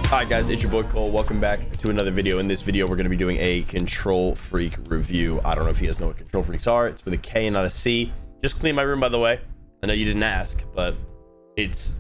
Hi guys, it's your boy Cole. Welcome back to another video. In this video, we're going to be doing a KontrolFreek review. I don't know if you guys know what KontrolFreeks are. It's with a K and not a C. Just cleaned my room, by the way. I know you didn't ask, but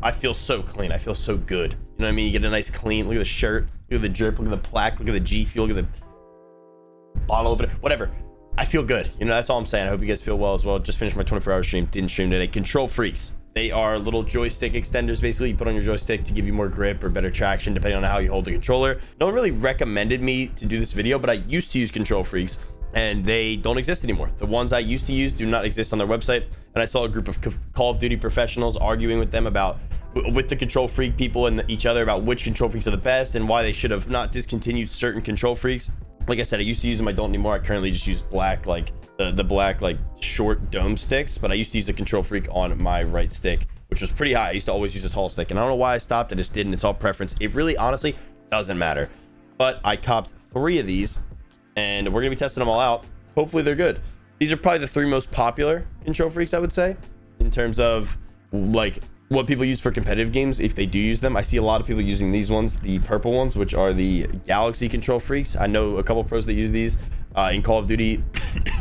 I feel so clean. I feel so good. You know what I mean? You get a nice clean. Look at the shirt. Look at the drip. Look at the plaque. Look at the G Fuel. Look at the bottle opener. Whatever. I feel good. You know, that's all I'm saying. I hope you guys feel well as well. Just finished my 24-hour stream. Didn't stream today. KontrolFreeks. They are little joystick extenders, basically. You put on your joystick to give you more grip or better traction, depending on how you hold the controller. No one really recommended me to do this video, but I used to use KontrolFreeks, and they don't exist anymore. The ones I used to use do not exist on their website, and I saw a group of Call of Duty professionals arguing with them with the KontrolFreek people and each other about which KontrolFreeks are the best and why they should have not discontinued certain KontrolFreeks. Like I said, I used to use them. I don't anymore. I currently just use black, like the black, like short dome sticks, but I used to use a KontrolFreek on my right stick, which was pretty high. I used to always use a tall stick, and I don't know why I stopped. I just didn't. It's all preference. It really, honestly, doesn't matter. But I copped 3 of these, and we're gonna be testing them all out. Hopefully they're good. These are probably the 3 most popular KontrolFreeks, I would say, in terms of like what people use for competitive games, if they do use them. I see a lot of people using these ones, the purple ones, which are the Galaxy KontrolFreeks. I know a couple pros that use these in Call of Duty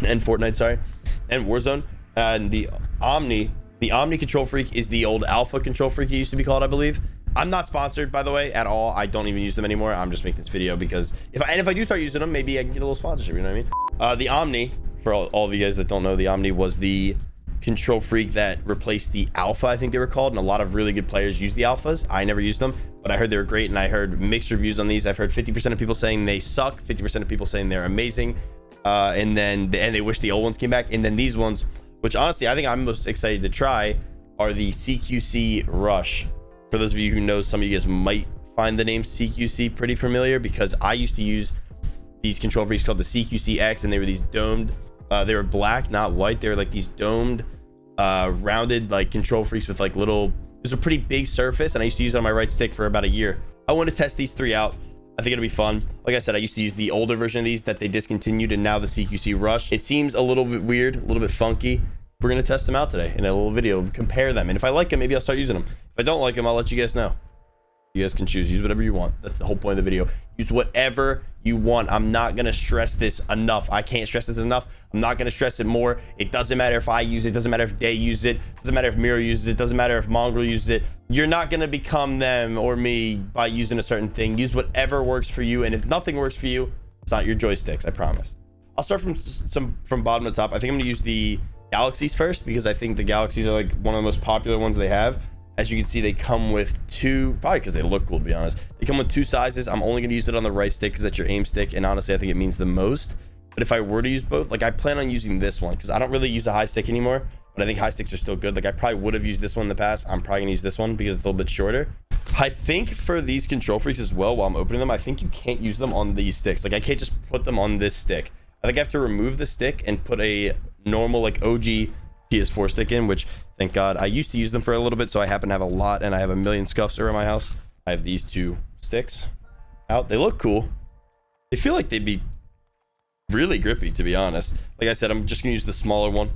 and Fortnite, sorry, and Warzone. And the Omni KontrolFreek is the old Alpha KontrolFreek it used to be called, I believe. I'm not sponsored, by the way, at all. I don't even use them anymore. I'm just making this video because if I do start using them, maybe I can get a little sponsorship, you know what I mean? The Omni, for all of you guys that don't know, the Omni was the KontrolFreek that replaced the Alpha, I think they were called, and a lot of really good players use the Alphas. I never used them, but I heard they were great, and I heard mixed reviews on these. I've heard 50% of people saying they suck, 50% of people saying they're amazing, and they wish the old ones came back. And then these ones, which honestly I think I'm most excited to try, are the CQC Rush. For those of you who know, some of you guys might find the name CQC pretty familiar, because I used to use these KontrolFreeks called the CQC X, and they were these domed, they were black, not white. They were like these domed, rounded like KontrolFreeks with like little, it was a pretty big surface, and I used to use it on my right stick for about a year. I want to test these 3 out. I think it'll be fun. Like I said, I used to use the older version of these that they discontinued, and now the CQC Rush. It seems a little bit weird, a little bit funky. We're going to test them out today in a little video, compare them. And if I like them, maybe I'll start using them. If I don't like them, I'll let you guys know. You guys can choose. Use whatever you want. That's the whole point of the video. Use whatever you want. I'm not going to stress this enough. I can't stress this enough. I'm not going to stress it more. It doesn't matter if I use it. It doesn't matter if Day uses it. It doesn't matter if Miro uses it. It doesn't matter if Mongrel uses it. You're not going to become them or me by using a certain thing. Use whatever works for you. And if nothing works for you, it's not your joysticks. I promise. I'll start from bottom to top. I think I'm going to use the Galaxies first, because I think the Galaxies are like one of the most popular ones they have. As you can see, they come with 2, probably because they look cool, to be honest. They come with 2 sizes. I'm only going to use it on the right stick because that's your aim stick, and honestly, I think it means the most. But if I were to use both, like I plan on using this one because I don't really use a high stick anymore, but I think high sticks are still good. Like I probably would have used this one in the past. I'm probably going to use this one because it's a little bit shorter. I think for these KontrolFreeks as well, while I'm opening them, I think you can't use them on these sticks. Like I can't just put them on this stick. I think I have to remove the stick and put a normal like OG PS4 stick in, which thank God I used to use them for a little bit, so I happen to have a lot, and I have a million scuffs around my house. I have these 2 sticks out. They look cool. They feel like they'd be really grippy, to be honest. Like I said, I'm just gonna use the smaller one,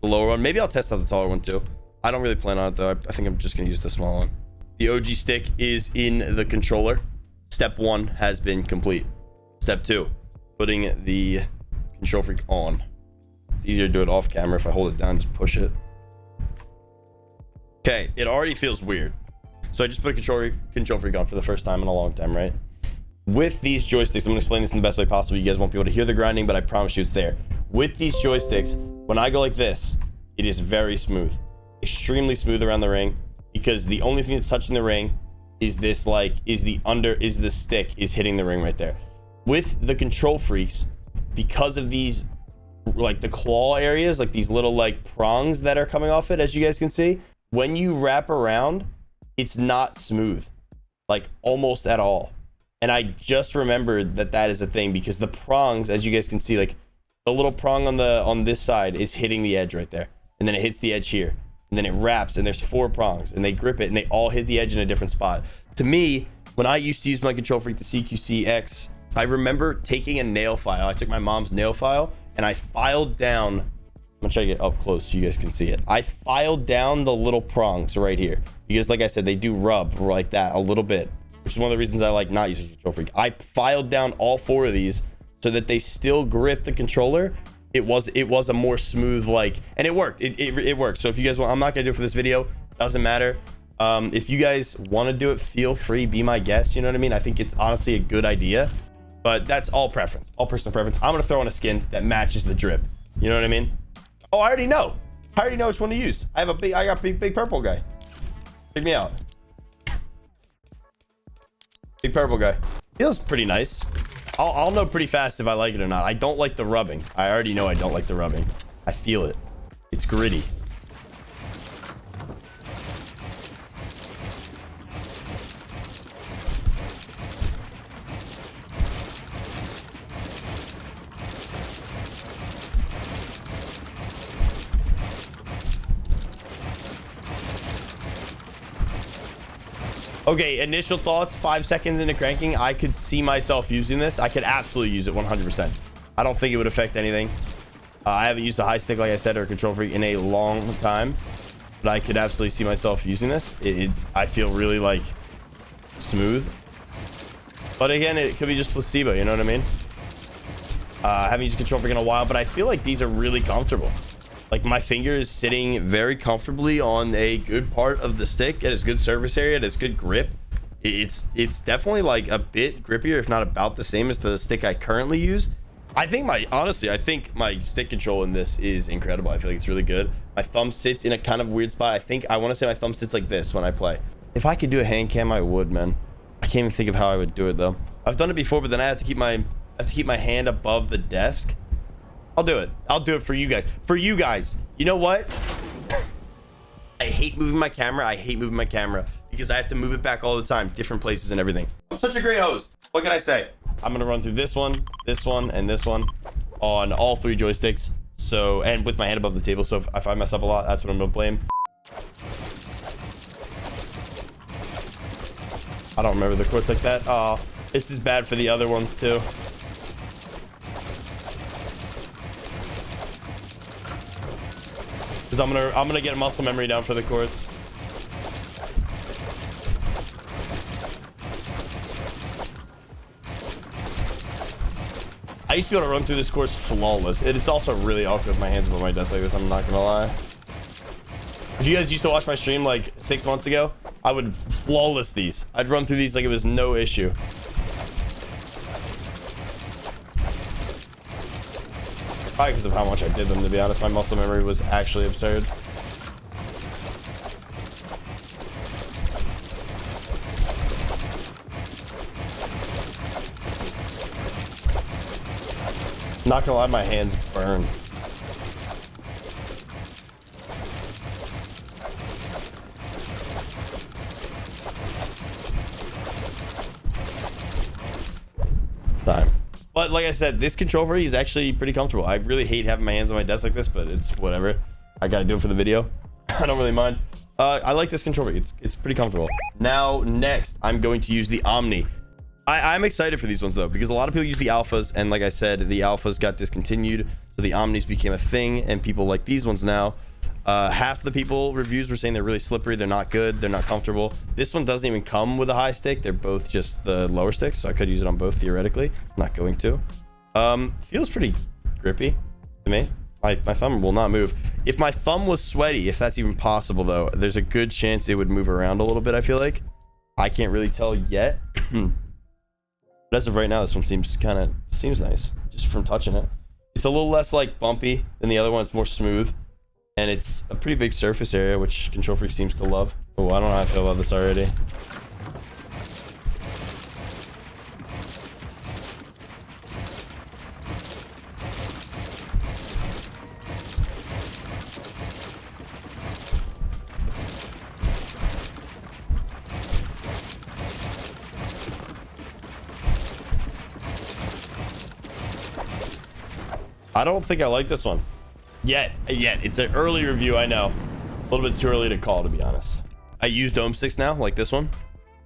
the lower one. Maybe I'll test out the taller one too. I don't really plan on it though. I think I'm just gonna use the small one. The OG stick is in the controller. Step 1 has been complete. Step 2, putting the KontrolFreek on. It's easier to do it off camera. If I hold it down, just push it. Okay, it already feels weird. So I just put a KontrolFreek on for the first time in a long time, right? With these joysticks, I'm gonna explain this in the best way possible. You guys won't be able to hear the grinding, but I promise you it's there. With these joysticks, when I go like this, it is very smooth, extremely smooth around the ring, because the only thing that's touching the ring is this, like, is the stick is hitting the ring right there. With the KontrolFreeks, because of these, like the claw areas, like these little like prongs that are coming off it, as you guys can see, when you wrap around, it's not smooth, like almost at all. And I just remembered that is a thing, because the prongs, as you guys can see, like the little prong on this side is hitting the edge right there, and then it hits the edge here, and then it wraps, and there's 4 prongs, and they grip it, and they all hit the edge in a different spot. To me, when I used to use my KontrolFreek, the CQC X, I remember taking a nail file. I took my mom's nail file, and I filed down, I'm gonna try to get up close so you guys can see it. I filed down the little prongs right here, because like I said, they do rub like that a little bit. which is one of the reasons I like not using KontrolFreek. I filed down all 4 of these so that they still grip the controller. It was a more smooth, like, and it worked. It worked. So if you guys want, I'm not gonna do it for this video. Doesn't matter. If you guys want to do it, feel free, be my guest. You know what I mean? I think it's honestly a good idea, but that's all preference, all personal preference. I'm gonna throw on a skin that matches the drip. You know what I mean? Oh, I already know which one to use. I got big purple guy. Check me out. Big purple guy. Feels pretty nice. I'll know pretty fast if I like it or not. I don't like the rubbing. I already know I don't like the rubbing. I feel it. It's gritty. Okay, initial thoughts, 5 seconds into cranking. I could see myself using this. I could absolutely use it 100%. I don't think it would affect anything. I haven't used a high stick, like I said, or a KontrolFreek in a long time, but I could absolutely see myself using this. I feel really like smooth, but again, it could be just placebo. You know what I mean? I haven't used KontrolFreek in a while, but I feel like these are really comfortable. Like my finger is sitting very comfortably on a good part of the stick. It has good surface area. It has good grip. It's definitely like a bit grippier, if not about the same as the stick I currently use. Honestly, I think my stick control in this is incredible. I feel like it's really good. My thumb sits in a kind of weird spot. I want to say my thumb sits like this when I play. If I could do a hand cam, I would, man. I can't even think of how I would do it though. I've done it before, but then I have to keep my hand above the desk. I'll do it. I'll do it for you guys. For you guys. You know what? I hate moving my camera. I hate moving my camera because I have to move it back all the time, different places and everything. I'm such a great host. What can I say? I'm gonna run through this one, and this one on all 3 joysticks. So, and with my hand above the table. So if I mess up a lot, that's what I'm gonna blame. I don't remember the quotes like that. Oh, this is bad for the other ones too. Because I'm gonna get muscle memory down for the course. I used to be able to run through this course flawless. It is also really awkward with my hands above my desk like this, I'm not gonna lie. If you guys used to watch my stream like 6 months ago, I would flawless these. I'd run through these like it was no issue. Probably because of how much I did them, to be honest. My muscle memory was actually absurd. Not gonna lie, my hands burn. Time. But like I said, this KontrolFreek is actually pretty comfortable. I really hate having my hands on my desk like this, but it's whatever. I gotta do it for the video. I don't really mind. I like this KontrolFreek. It's pretty comfortable. Now, next, I'm going to use the Omni. I'm excited for these ones though, because a lot of people use the alphas, and like I said, the alphas got discontinued, so the Omnis became a thing, and people like these ones now. Half the people reviews were saying they're really slippery, they're not good, they're not comfortable. This one doesn't even come with a high stick. They're both just the lower sticks, so I could use it on both theoretically. I'm not going to. Feels pretty grippy to me. My thumb will not move. If my thumb was sweaty, if that's even possible though, there's a good chance it would move around a little bit. I feel like I can't really tell yet. But as of right now, this one seems nice just from touching it. It's a little less like bumpy than the other one. It's more smooth, and it's a pretty big surface area, which KontrolFreek seems to love. Oh, I don't know how I feel about this already. I don't think I like this one yet. It's an early review, I know. A little bit too early to call, to be honest. I use dome sticks now, like this one,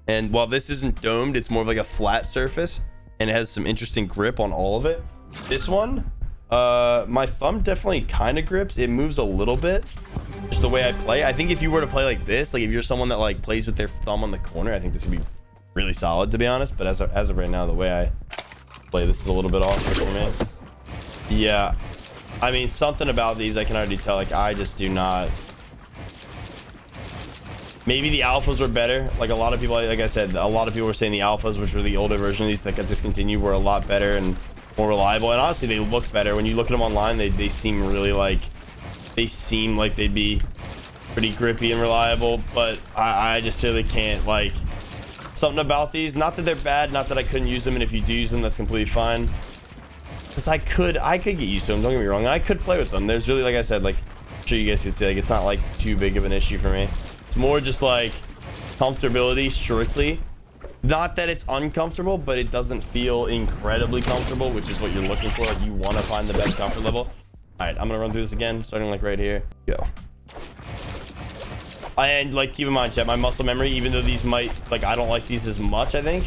and while this isn't domed, it's more of like a flat surface, and it has some interesting grip on all of it. This one, my thumb definitely kind of grips. It moves a little bit, just the way I play. I think if you were to play like this, like if you're someone that like plays with their thumb on the corner, I think this would be really solid, to be honest. But as of right now, the way I play this is a little bit off for me. Yeah, I mean, something about these I can already tell. Like, I just do not. Maybe the alphas were better. Like, a lot of people, like I said, a lot of people were saying the alphas, which were the older version of these that got discontinued, were a lot better and more reliable. And honestly, they look better. When you look at them online, they seem really like, they seem like they'd be pretty grippy and reliable. But I just really can't, like, something about these. Not that they're bad, not that I couldn't use them. And if you do use them, that's completely fine. Because I could get used to them. Don't get me wrong. I could play with them. There's really, like I said, like, I'm sure you guys can see, like, it's not like too big of an issue for me. More just like comfortability strictly. Not that it's uncomfortable, but it doesn't feel incredibly comfortable, which is what you're looking for. Like, you want to find the best comfort level. All right, I'm gonna run through this again, starting like right here. Go. And like, keep in mind, chat, my muscle memory, even though these might, like, I don't like these as much, I think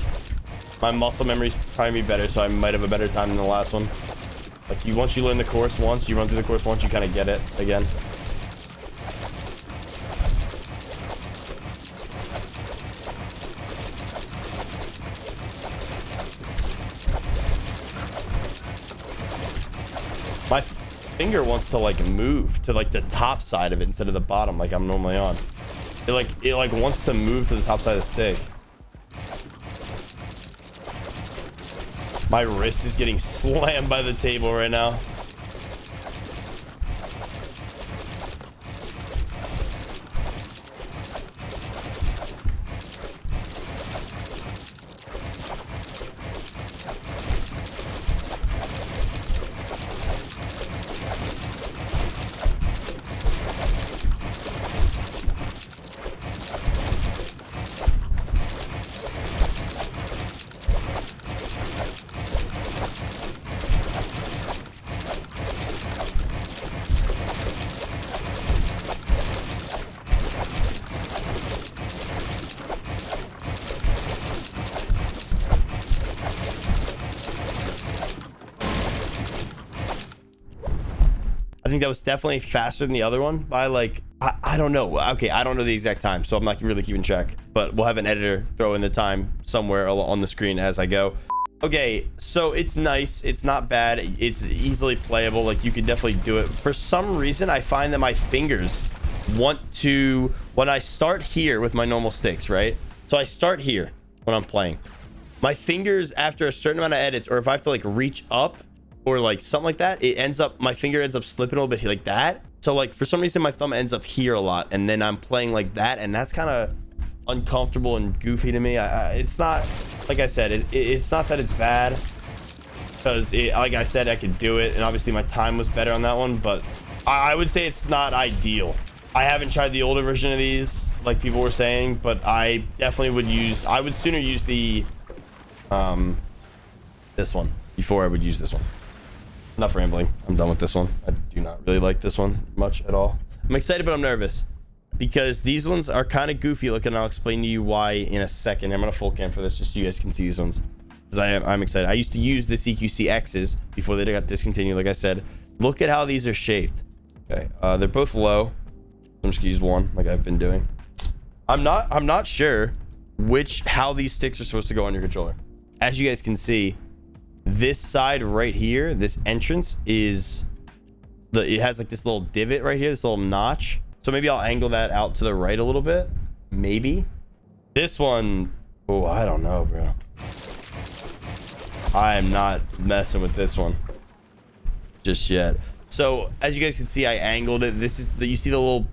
my muscle memory is probably be better, so I might have a better time than the last one. Like, once you learn the course once, you run through the course once, you kind of get it again. My finger wants to like move to like the top side of it instead of the bottom like I'm normally on. It like wants to move to the top side of the stick. My wrist is getting slammed by the table right now. I think that was definitely faster than the other one by like, I don't know. Okay, I don't know the exact time, so I'm not really keeping track, but we'll have an editor throw in the time somewhere on the screen as I go. Okay, so it's nice. It's not bad. It's easily playable. Like, you could definitely do it. For some reason, I find that my fingers want to, when I start here with my normal sticks, right? So I start here when I'm playing. My fingers, after a certain amount of edits, or if I have to like reach up, or like something like that, it ends up, my finger ends up slipping a little bit like that. So like, for some reason my thumb ends up here a lot, and then I'm playing like that, and that's kind of uncomfortable and goofy to me. It's not, like I said, it's not that it's bad, because like I said, I could do it, and obviously my time was better on that one, but I would say it's not ideal. I haven't tried the older version of these like people were saying, but I definitely would use, I would sooner use the this one before I would use this one. Enough rambling. I'm done with this one. I do not really like this one much at all. I'm excited, but I'm nervous because these ones are kind of goofy looking. I'll explain to you why in a second. I'm gonna full cam for this just so you guys can see these ones, because I'm excited. I used to use the CQC X's before they got discontinued. Like I said, look at how these are shaped. Okay, they're both low. I'm just gonna use one like I've been doing. I'm not sure how these sticks are supposed to go on your controller. As you guys can see, this side right here, this entrance is it has like this little divot right here, this little notch. So maybe I'll angle that out to the right a little bit. Maybe this one, oh, I don't know, bro. I am not messing with this one just yet. So as you guys can see, I angled it. This is you see the little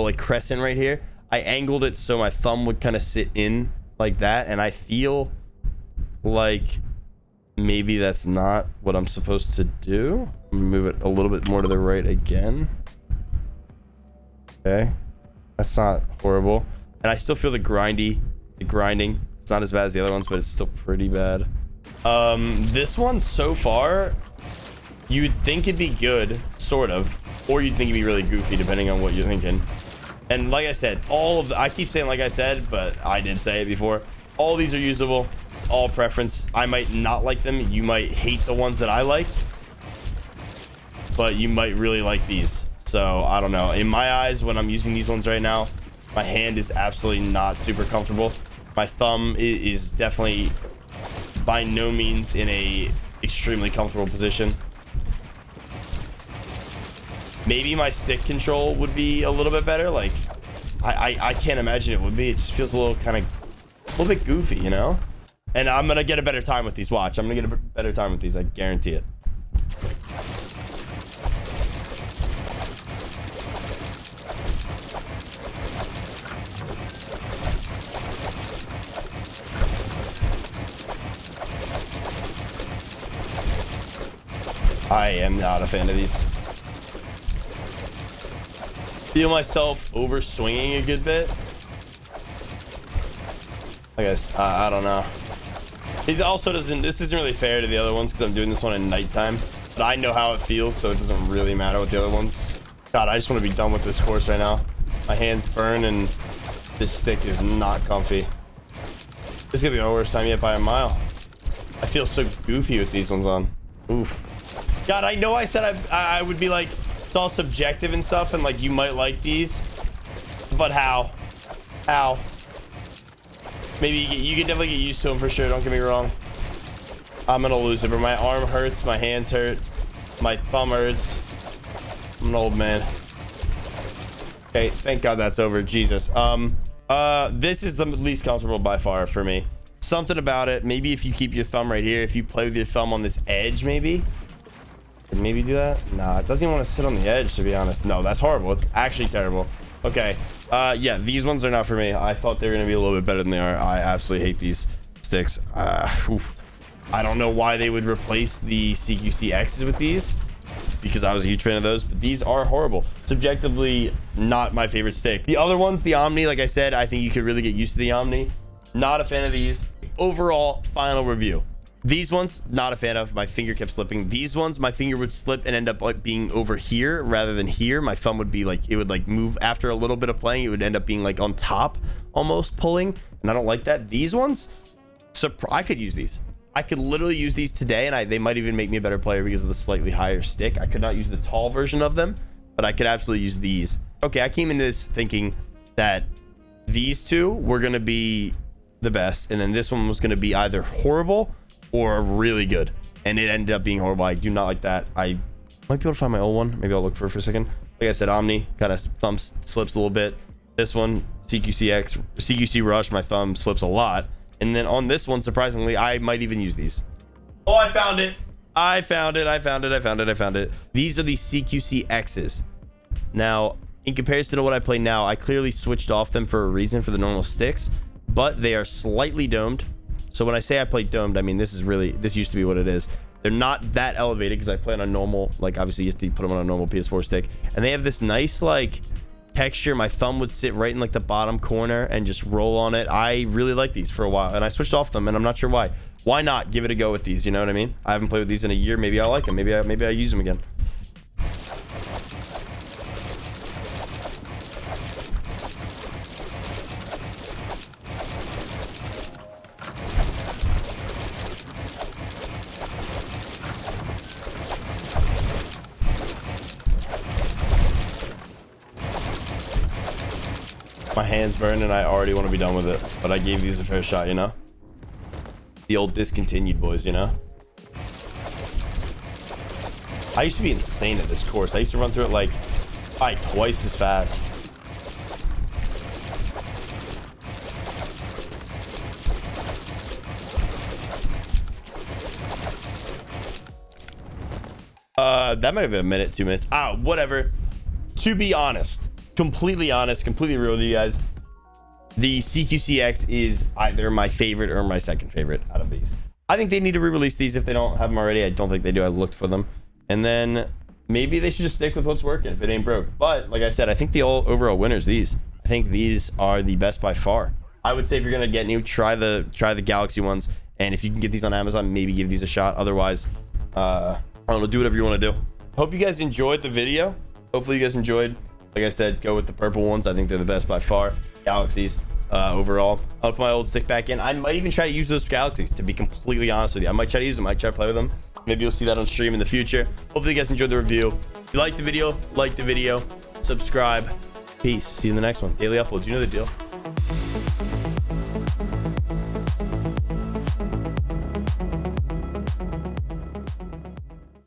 like crescent right here. I angled it so my thumb would kind of sit in like that, and I feel like maybe that's not what I'm supposed to do. I'm gonna move it a little bit more to the right again. Okay, that's not horrible, and I still feel the grinding. It's not as bad as the other ones, but it's still pretty bad. This one so far, you'd think it'd be good, sort of, or you'd think it'd be really goofy depending on what you're thinking. And like I said, I keep saying like I said, but I did say it before, all these are usable. All preference. I might not like them. You might hate the ones that I liked, but you might really like these. So I don't know. In my eyes, when I'm using these ones right now, my hand is absolutely not super comfortable. My thumb is definitely by no means in a extremely comfortable position. Maybe my stick control would be a little bit better. Like, I can't imagine it would be. It just feels a little bit goofy, you know? And I'm gonna get a better time with these. Watch, I'm gonna get a better time with these. I guarantee it. I am not a fan of these. Feel myself over swinging a good bit. I guess I don't know. It also doesn't. This isn't really fair to the other ones because I'm doing this one at nighttime. But I know how it feels, so it doesn't really matter with the other ones. God, I just want to be done with this course right now. My hands burn and this stick is not comfy. This is gonna be my worst time yet by a mile. I feel so goofy with these ones on. Oof. God, I know I said I would be like, it's all subjective and stuff, and like you might like these, but how? Maybe you can definitely get used to them for sure. Don't get me wrong. I'm gonna lose it, but my arm hurts, my hands hurt, my thumb hurts. I'm an old man. Okay, thank God that's over. Jesus. This is the least comfortable by far for me. Something about it. Maybe if you keep your thumb right here, if you play with your thumb on this edge, maybe do that. Nah, it doesn't even want to sit on the edge, to be honest. No, that's horrible. It's actually terrible. Okay. Yeah, these ones are not for me. I thought they were gonna be a little bit better than they are. I absolutely hate these sticks. I don't know why they would replace the CQC X's with these, because I was a huge fan of those, but these are horrible. Subjectively, not my favorite stick. The other ones, the Omni, like I said, I think you could really get used to the Omni. Not a fan of these. Overall, final review. These ones, not a fan of. My finger kept slipping. These ones, my finger would slip and end up like being over here rather than here. My thumb would be like, it would like move after a little bit of playing. It would end up being like on top, almost pulling. And I don't like that. These ones, I could use these. I could literally use these today, and they might even make me a better player because of the slightly higher stick. I could not use the tall version of them, but I could absolutely use these. Okay, I came into this thinking that these two were going to be the best, and then this one was going to be either horrible or really good, and it ended up being horrible. I do not like that. I might be able to find my old one. Maybe I'll look for it for a second. Like I said, Omni kind of thumb slips a little bit. This one, CQC Rush, my thumb slips a lot. And then on this one, surprisingly, I might even use these. Oh, I found it. I found it. These are the CQC X's. Now, in comparison to what I play now, I clearly switched off them for a reason for the normal sticks, but they are slightly domed. So when I say I play domed, I mean, this used to be what it is. They're not that elevated because I play on a normal, like obviously you have to put them on a normal PS4 stick. And they have this nice like texture. My thumb would sit right in like the bottom corner and just roll on it. I really like these for a while, and I switched off them, and I'm not sure why. Why not give it a go with these? You know what I mean? I haven't played with these in a year. Maybe I like them. Maybe I use them again. My hands burn and I already want to be done with it, but I gave these a fair shot, you know? The old discontinued boys, you know? I used to be insane at this course. I used to run through it like twice as fast. That might have been a minute, 2 minutes. Whatever. To be honest, completely honest, completely real with you guys, the CQCX is either my favorite or my second favorite out of these. I think they need to re-release these if they don't have them already. I don't think they do. I looked for them. And then maybe they should just stick with what's working if it ain't broke. But like I said, I think the overall winners, these. I think these are the best by far. I would say if you're gonna get new, try the Galaxy ones. And if you can get these on Amazon, maybe give these a shot. Otherwise, I don't know, do whatever you want to do. Hope you guys enjoyed the video. Hopefully you guys enjoyed. Like I said, go with the purple ones. I think they're the best by far. Galaxies overall. I'll put my old stick back in. I might even try to use those Galaxies, to be completely honest with you. I might try to use them. I might try to play with them. Maybe you'll see that on stream in the future. Hopefully you guys enjoyed the review. If you liked the video, like the video, subscribe. Peace. See you in the next one. Daily uploads. You know the deal.